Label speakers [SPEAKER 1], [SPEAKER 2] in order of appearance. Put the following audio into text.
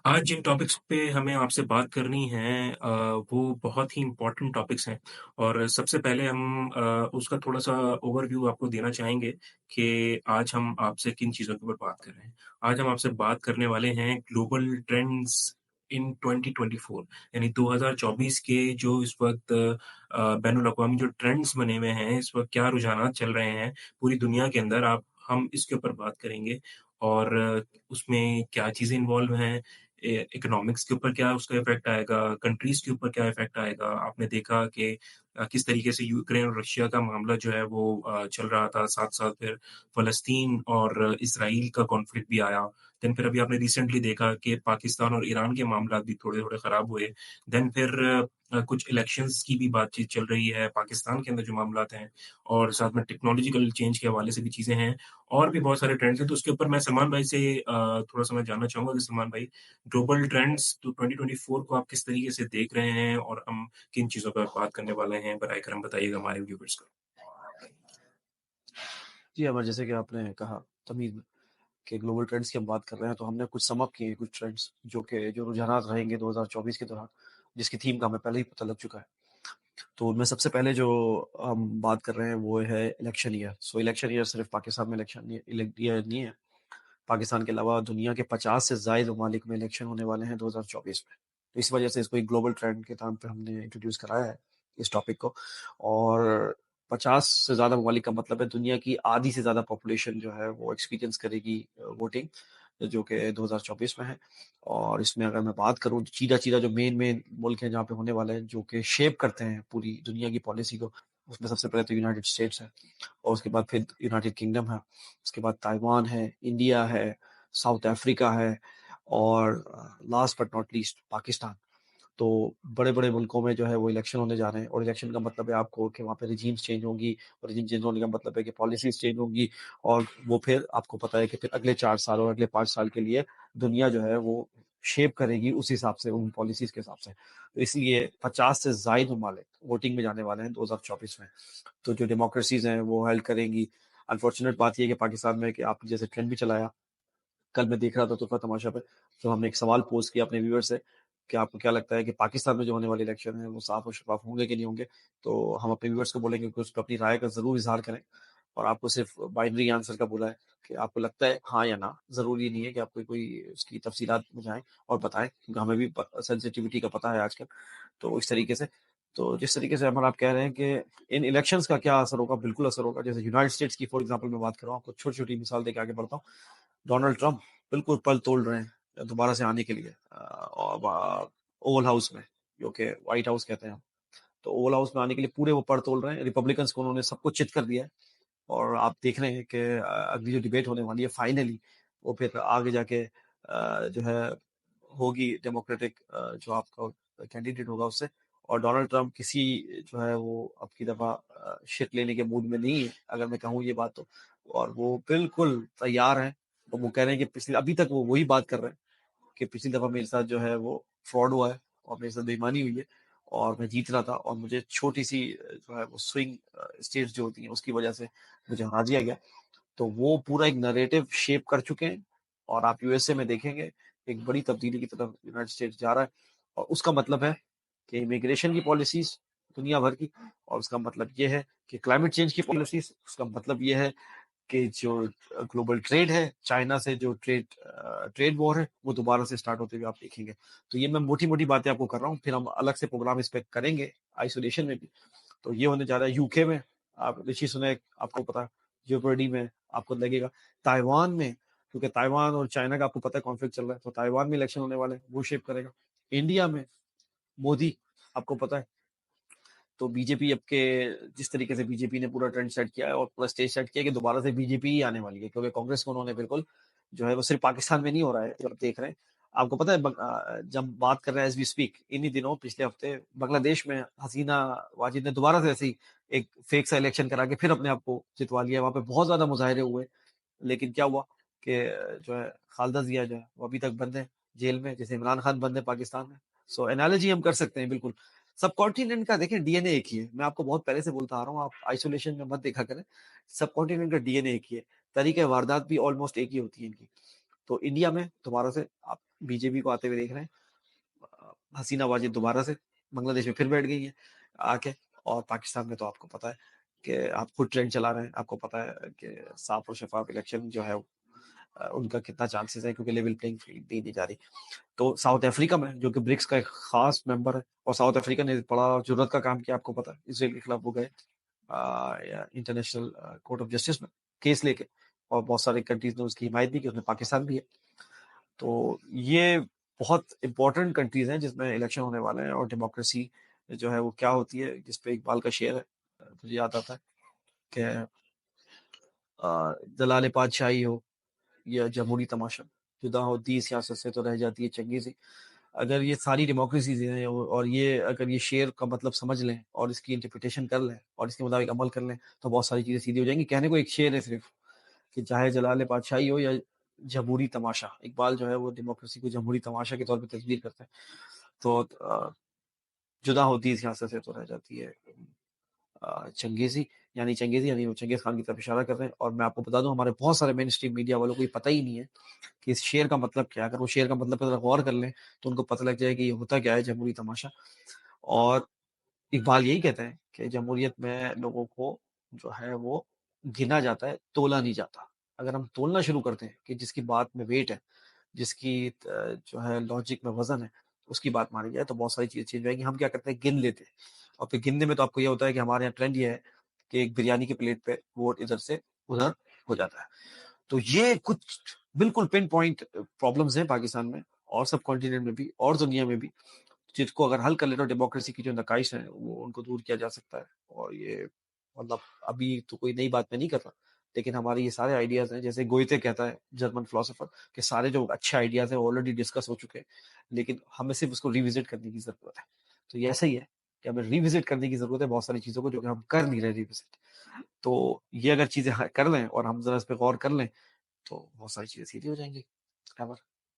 [SPEAKER 1] आज जिन टॉपिक्स पे हमें आपसे बात करनी है वो बहुत ही इम्पोर्टेंट टॉपिक्स हैं और सबसे पहले हम उसका थोड़ा-सा ओवरव्यू आपको देना चाहेंगे कि आज हम आपसे किन चीज़ों के ऊपर बात कर रहे हैं। आज हम आपसे बात करने वाले हैं ग्लोबल ट्रेंड्स इन 2024 यानी 2024 के जो इस वक़्त बैनुल-अक़वामी जो ट्रेंड्स बने हुए हैं, इस वक़्त क्या रुझानात चल रहे हैं पूरी दुनिया के अंदर आप हम इसके ऊपर बात करेंगे और उसमें क्या चीज़ें इन्वॉल्व हैं इकोनॉमिक्स के ऊपर क्या उसका इफ़ेक्ट आएगा, कंट्रीज़ के ऊपर क्या इफ़ेक्ट आएगा। आपने देखा कि किस तरीके से यूक्रेन और रशिया का मामला जो है वो चल रहा था, साथ-साथ फिर फ़लस्तीन और इज़राइल का कॉन्फ्लिक्ट भी आया। देन फिर अभी आपने रिसेंटली देखा कि पाकिस्तान और ईरान के मामलात भी थोड़े-थोड़े ख़राब हुए। देन फिर कुछ इलेक्शंस की भी बातचीत चल रही है, पाकिस्तान के अंदर जो मामलात हैं और साथ में टेक्नोलॉजिकल चेंज के हवाले से भी चीज़ें हैं और भी बहुत सारे ट्रेंड्स हैं। तो उसके ऊपर मैं सलमान भाई से थोड़ा-सा मैं जानना चाहूँगा कि सलमान भाई ग्लोबल ट्रेंड्स तो 2024 को आप किस तरीके से देख रहे हैं और हम किन चीज़ों पर बात करने वाले हैं? बराए करम बताइएगा हमारे व्यूअर्स को।
[SPEAKER 2] जी, अमर, जैसे कि आपने कहा तमीज़ में कि ग्लोबल ट्रेंड्स की हम बात कर रहे हैं, तो हमने कुछ सम अप किए हैं कुछ ट्रेंड्स जो रुझानात रहेंगे 2024 के दौरान, जिसकी थीम का हमें पहले ही पता लग चुका है। तो उनमें सबसे पहले जो हम बात कर रहे हैं वो है इलेक्शन ईयर। सो इलेक्शन ईयर सिर्फ पाकिस्तान में इलेक्शन ईयर नहीं है। पाकिस्तान के अलावा दुनिया के 50 से ज़ायद ममालिक में इलेक्शन होने वाले हैं 2024 में। तो इस वजह से इसको एक ग्लोबल ट्रेंड के नाम पे हमने इंट्रोड्यूस कराया है इस टॉपिक को। और 50 से ज़्यादा ममालिक का मतलब है दुनिया की आधी से ज़्यादा पॉपुलेशन जो है वो एक्सपीरियंस करेगी वोटिंग, जो कि 2024 में है। और इसमें अगर मैं बात करूँ तो सीधा-सीधा जो मेन मुल्क हैं जहाँ पे होने वाले हैं, जो कि शेप करते हैं पूरी दुनिया की पॉलिसी को, उसमें सबसे पहले तो यूनाइटेड स्टेट्स है और उसके बाद फिर यूनाइटेड किंगडम है, उसके बाद ताइवान है, इंडिया है, साउथ अफ्रीका है और last but not least Pakistan. तो बड़े-बड़े मुल्कों में जो है वो इलेक्शन होने जा रहे हैं और इलेक्शन का मतलब है आपको कि वहाँ पे रेजीम्स चेंज होंगी और रेजीम चेंज होने का मतलब है कि पॉलिसीज़ चेंज होंगी और वो फिर आपको पता है कि फिर अगले 4 साल और अगले 5 साल के लिए दुनिया जो है वो शेप करेगी उस हिसाब से, उन पॉलिसीज़ के हिसाब से। तो इसलिए 50 से ज़ायद ममालिक वोटिंग में जाने वाले हैं 2024 में। तो जो डेमोक्रेसीज़ हैं वो हेल्प करेंगी। अनफॉर्चुनेट बात ये है कि पाकिस्तान में कि आपने जैसे ट्रेंड भी चलाया, कल मैं देख रहा था तोहफ़ा तमाशा पे, तो हमने एक सवाल पोस्ट किया अपने व्यूअर से कि आपको क्या लगता है कि पाकिस्तान में जो होने वाले इलेक्शन है वो साफ और शफ़ाफ होंगे कि नहीं होंगे? तो हम अपने व्यूअर्स को बोलेंगे कि उस पे अपनी राय का ज़रूर इज़हार करें और आपको सिर्फ़ बाइनरी आंसर का बोला है कि आपको लगता है हाँ या ना। ज़रूरी नहीं है कि आपको कोई उसकी तफ़सीलात बुझाएँ और बताएँ, क्योंकि हमें भी प सेंसिटिविटी का पता है आजकल। तो इस तरीके से, तो जिस तरीके से अमर आप कह रहे हैं कि इन इलेक्शंस का क्या असर होगा? बिल्कुल असर होगा। जैसे यूनाइटेड स्टेट्स की फॉर एग्ज़ाम्पल मैं बात कर रहा हूँ, आपको छोटी-छोटी मिसाल देके आगे बढ़ता हूँ। डोनाल्ड ट्रम्प बिल्कुल पल तोल रहे हैं दोबारा से आने के लिए और ओवल हाउस में, जो कि व्हाइट हाउस कहते हैं हम। तो ओवल हाउस में आने के लिए पूरे वो पर तोल रहे हैं। रिपब्लिकन्स को उन्होंने सब कुछ चित कर दिया है और आप देख रहे हैं कि अगली जो डिबेट होने वाली है फाइनली वो फिर आगे जाके जो है होगी डेमोक्रेटिक जो आपका कैंडिडेट होगा उससे। और डोनाल्ड ट्रम्प किसी जो है वो अब की दफा शिट लेने के मूड में नहीं है, अगर मैं कहूँ ये बात तो। और वो बिल्कुल तैयार है। तो वो कह रहे हैं कि पिछले अभी तक वो वही बात कर रहे हैं कि पिछली दफा मेरे साथ जो है वो फ्रॉड हुआ है और मेरे साथ बेईमानी हुई है और मैं जीत रहा था और मुझे छोटी सी जो है वो स्विंग स्टेट्स जो होती हैं उसकी वजह से मुझे हरा दिया गया। तो वो पूरा एक नैरेटिव शेप कर चुके हैं और आप यूएसए में देखेंगे एक बड़ी तब्दीली की तरफ यूनाइटेड स्टेट्स जा रहा है। और उसका मतलब है कि इमिग्रेशन की पॉलिसीज दुनिया भर की, और उसका मतलब ये है कि क्लाइमेट चेंज की पॉलिसीज, उसका मतलब ये है कि जो ग्लोबल ट्रेड है, चाइना से जो ट्रेड वॉर है वो दोबारा से स्टार्ट होते हुए आप देखेंगे। तो ये मैं मोटी मोटी बातें आपको कर रहा हूँ, फिर हम अलग से प्रोग्राम इस पे करेंगे आइसोलेशन में भी। तो ये होने जा रहा है यूके में। आप ऋषि सुनैक, आपको पता, जियोपर्डी में आपको लगेगा। ताइवान में, क्योंकि ताइवान और चाइना का आपको पता है कॉन्फ्लिक्ट चल रहा है, तो ताइवान में इलेक्शन होने वाले हैं, वो शेप करेगा। इंडिया में मोदी, आपको पता है। तो बीजेपी अब के जिस तरीके से बीजेपी ने पूरा ट्रेंड सेट किया है और पूरा स्टेज सेट किया कि दोबारा से बीजेपी ही आने वाली है, क्योंकि कांग्रेस को उन्होंने बिल्कुल जो है वो सिर्फ पाकिस्तान में नहीं हो रहा है, जो आप देख रहे हैं। आपको पता है जब बात कर रहे हैं एज वी स्पीक, इन्हीं दिनों पिछले हफ्ते बांग्लादेश में हसीना वाजिद ने दोबारा से ऐसी एक फेक सा इलेक्शन करा के फिर अपने आप को जितवा लिया। वहां पे बहुत ज्यादा मुजाहरे हुए, लेकिन क्या हुआ कि जो है खालदा जिया जो है वो अभी तक बंद है जेल में, जैसे इमरान खान बंद है पाकिस्तान में। सो एनालॉजी हम कर सकते हैं बिल्कुल। सब कॉन्टिनेंट का देखें डीएनए एक ही है, मैं आपको बहुत पहले से बोलता आ रहा हूँ, आप आइसोलेशन में मत देखा करें। सब कॉन्टिनेंट का डीएनए एक ही है, तरीके वारदात भी ऑलमोस्ट एक ही होती है इनकी। تو انڈیا میں دوبارہ سے آپ بی جے پی کو آتے ہوئے دیکھ رہے ہیں، حسینہ واجد دوبارہ سے بنگلہ دیش میں پھر بیٹھ گئی ہیں آ کے، اور پاکستان میں تو آپ کو پتا ہے کہ آپ خود ٹرینڈ چلا رہے ہیں، آپ کو پتا ہے کہ صاف اور شفاف الیکشن جو ہے ان کا کتنا چانسز ہے، کیونکہ لیول پلینگ فیلڈ دی نہیں جا رہی۔ تو ساؤتھ افریقہ میں جو کہ برکس کا ایک خاص ممبر ہے، اور ساؤتھ افریقہ نے بڑا جرت کا کام کیا، آپ کو پتا ہے اسرائیل کے خلاف وہ گئے انٹرنیشنل کورٹ آف جسٹس میں کیس لے کے، اور بہت سارے کنٹریز نے اس کی حمایت بھی کی، اس میں پاکستان بھی ہے۔ تو یہ بہت امپورٹنٹ کنٹریز ہیں جس میں الیکشن ہونے والے ہیں، اور ڈیموکریسی جو ہے وہ کیا ہوتی ہے، جس پہ اقبال کا شعر ہے مجھے یاد آتا ہے کہ جلال پادشاہی ہو یا جمہوری تماشا، جدا ہوتی ہے سیاست سے تو رہ جاتی ہے چنگیزی۔ اگر یہ ساری ڈیموکریسیز ہیں، اور یہ اگر یہ شعر کا مطلب سمجھ لیں اور اس کی انٹرپریٹیشن کر لیں اور اس کے مطابق عمل کر لیں تو بہت ساری چیزیں سیدھی ہو جائیں گی۔ کہنے کو ایک شعر ہے صرف کہ چاہے جلال پادشاہی ہو یا جمہوری تماشا، اقبال جو ہے وہ ڈیموکریسی کو جمہوری تماشا کے طور پہ تصویر کرتے ہیں۔ تو جدا ہوتی ہے سیاست سے تو رہ جاتی ہے چنگیزی، یعنی وہ چنگیز خان کی طرف اشارہ کر رہے ہیں۔ اور میں آپ کو بتا دوں ہمارے بہت سارے مین اسٹریم میڈیا والوں کو یہ پتہ ہی نہیں ہے کہ اس شعر کا مطلب کیا ہے۔ اگر وہ شعر کا مطلب پر غور کر لیں تو ان کو پتہ لگ جائے کہ یہ ہوتا کیا ہے جمہوری تماشا۔ اور اقبال یہی کہتے ہیں کہ جمہوریت میں لوگوں کو جو ہے وہ گنا جاتا ہے، تولا نہیں جاتا۔ اگر ہم تولنا شروع کرتے ہیں کہ جس کی بات میں ویٹ ہے، جس کی جو ہے لاجک میں وزن ہے، اس کی بات مانی جائے تو بہت ساری چیزیں چینج ہو جائیں گی۔ ہم کیا کرتے ہیں، گن لیتے ہیں، اور پھر گننے میں تو آپ کو یہ ہوتا ہے کہ ہمارے یہاں ٹرینڈ یہ ہے کہ ایک بریانی کی پلیٹ پہ ووٹ ادھر سے ادھر ہو جاتا ہے۔ تو یہ کچھ بالکل پن پوائنٹ پرابلمز ہیں پاکستان میں اور سب کانٹیننٹ میں بھی اور دنیا میں بھی، جس کو اگر حل کر لے تو ڈیموکریسی کی جو نقائص ہیں وہ ان کو دور کیا جا سکتا ہے۔ اور یہ مطلب ابھی تو کوئی نئی بات میں نہیں کر رہا، لیکن ہمارے یہ سارے آئیڈیاز ہیں، جیسے گوئتے کہتا ہے جرمن فلاسفر کہ سارے جو اچھے آئیڈیاز ہیں وہ آلریڈی ڈسکس ہو چکے ہیں، لیکن ہمیں صرف اس کو ریوزٹ کرنے کی ضرورت ہے۔ تو یہ ایسا ہی ہے کہ ہمیں ریوزٹ کرنے کی ضرورت ہے بہت ساری چیزوں کو جو کہ ہم کر نہیں رہے ریوزٹ۔ تو یہ اگر چیزیں کر لیں اور ہم ذرا اس پہ غور کر لیں تو بہت ساری چیزیں سیدھی ہو جائیں گی۔